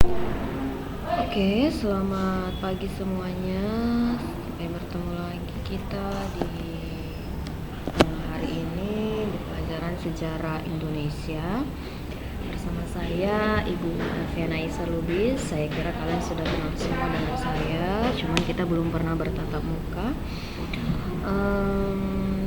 Oke, selamat pagi semuanya. Sampai bertemu lagi kita di hari ini di pelajaran sejarah Indonesia bersama saya Ibu Afiana Isa Lubis. Saya kira kalian sudah kenal semua dengan saya, cuman kita belum pernah bertatap muka.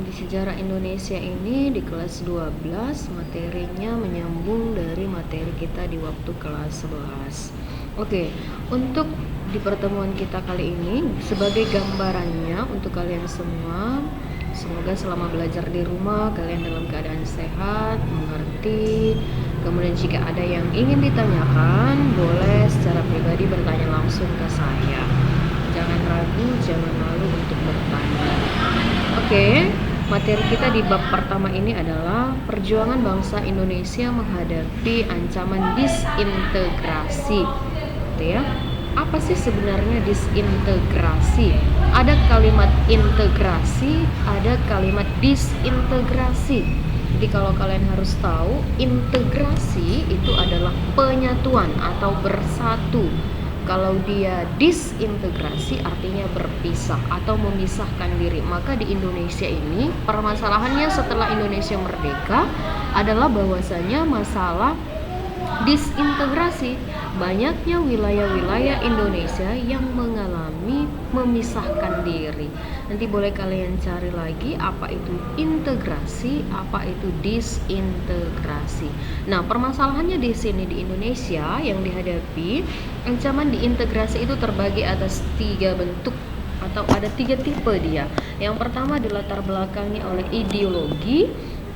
Di sejarah Indonesia ini di kelas 12 materinya menyambung dari materi kita di waktu kelas 11. Oke, untuk di pertemuan kita kali ini sebagai gambarannya untuk kalian semua, semoga selama belajar di rumah kalian dalam keadaan sehat, mengerti. Kemudian jika ada yang ingin ditanyakan, boleh secara pribadi bertanya langsung ke saya. Jangan ragu, jangan malu untuk bertanya. Oke, materi kita di bab pertama ini adalah perjuangan bangsa Indonesia menghadapi ancaman disintegrasi. Gitu ya. Apa sih sebenarnya disintegrasi? Ada kalimat integrasi, ada kalimat disintegrasi. Jadi kalau kalian harus tahu, integrasi itu adalah penyatuan atau bersatu. Kalau dia disintegrasi artinya berpisah atau memisahkan diri. Maka di Indonesia ini permasalahannya setelah Indonesia merdeka adalah bahwasanya masalah disintegrasi. Banyaknya wilayah-wilayah Indonesia yang mengalami memisahkan diri. Nanti boleh kalian cari lagi apa itu integrasi, apa itu disintegrasi. Nah, permasalahannya di sini di Indonesia yang dihadapi, ancaman diintegrasi itu terbagi atas 3 bentuk atau ada 3 tipe dia. Yang pertama dilatar belakangi oleh ideologi,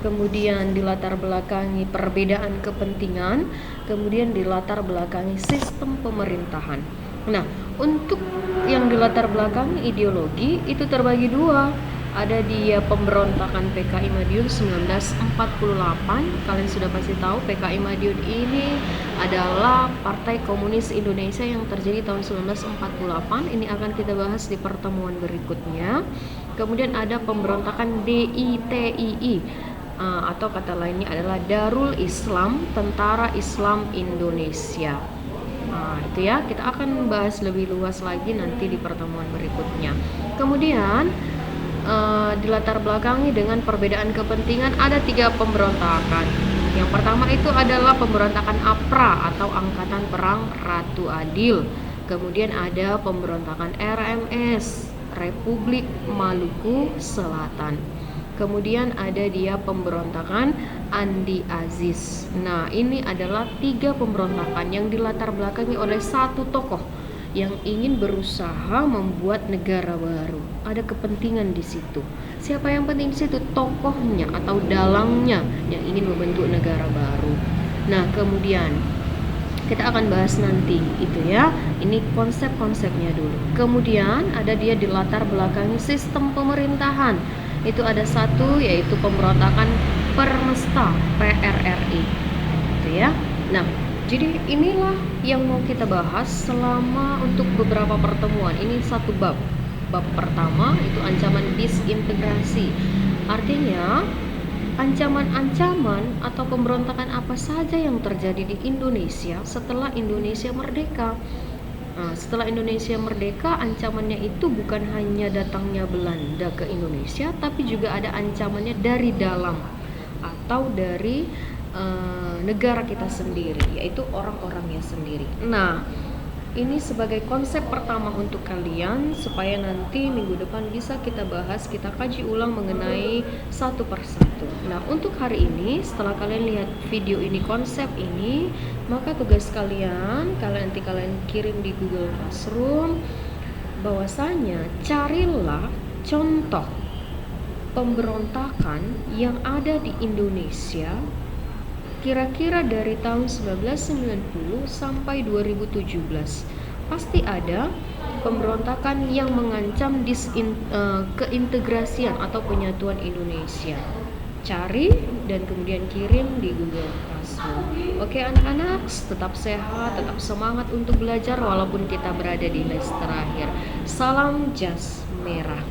kemudian dilatar belakangi perbedaan kepentingan, kemudian dilatar belakangi sistem pemerintahan. Nah, untuk yang dilatar belakangi ideologi itu terbagi 2. Ada dia pemberontakan PKI Madiun 1948. Kalian sudah pasti tahu PKI Madiun ini adalah Partai Komunis Indonesia yang terjadi tahun 1948. Ini akan kita bahas di pertemuan berikutnya. Kemudian ada pemberontakan DITII, atau kata lainnya adalah Darul Islam, Tentara Islam Indonesia. Itu ya, kita akan bahas lebih luas lagi nanti di pertemuan berikutnya. Kemudian dilatar belakangi dengan perbedaan kepentingan ada 3 pemberontakan. Yang pertama itu adalah pemberontakan APRA atau Angkatan Perang Ratu Adil. Kemudian ada pemberontakan RMS, Republik Maluku Selatan. Kemudian ada dia pemberontakan Andi Aziz. Nah, ini adalah 3 pemberontakan yang dilatar belakangi oleh satu tokoh yang ingin berusaha membuat negara baru. Ada kepentingan di situ. Siapa yang penting di situ? Tokohnya atau dalangnya yang ingin membentuk negara baru. Nah, kemudian kita akan bahas nanti itu ya. Ini konsep-konsepnya dulu. Kemudian ada dia dilatar belakangi sistem pemerintahan. Itu ada 1 yaitu pemberontakan Permesta PRRI. Gitu ya. Nah, jadi inilah yang mau kita bahas selama untuk beberapa pertemuan. Ini 1 bab. Bab pertama itu ancaman disintegrasi. Artinya ancaman-ancaman atau pemberontakan apa saja yang terjadi di Indonesia setelah Indonesia merdeka. Nah, setelah Indonesia merdeka, ancamannya itu bukan hanya datangnya Belanda ke Indonesia, tapi juga ada ancamannya dari dalam atau dari negara kita sendiri, yaitu orang-orangnya sendiri. Nah, ini sebagai konsep pertama untuk kalian supaya nanti minggu depan bisa kita bahas, kita kaji ulang mengenai satu persatu. Nah, untuk hari ini setelah kalian lihat video ini, konsep ini, maka tugas kalian nanti kalian kirim di Google Classroom bahwasanya carilah contoh pemberontakan yang ada di Indonesia kira-kira dari tahun 1990 sampai 2017. Pasti ada pemberontakan yang mengancam keintegrasian atau penyatuan Indonesia. Cari dan kemudian kirim di Google Classroom. Oke anak-anak, tetap sehat, tetap semangat untuk belajar walaupun kita berada di les terakhir. Salam jas merah.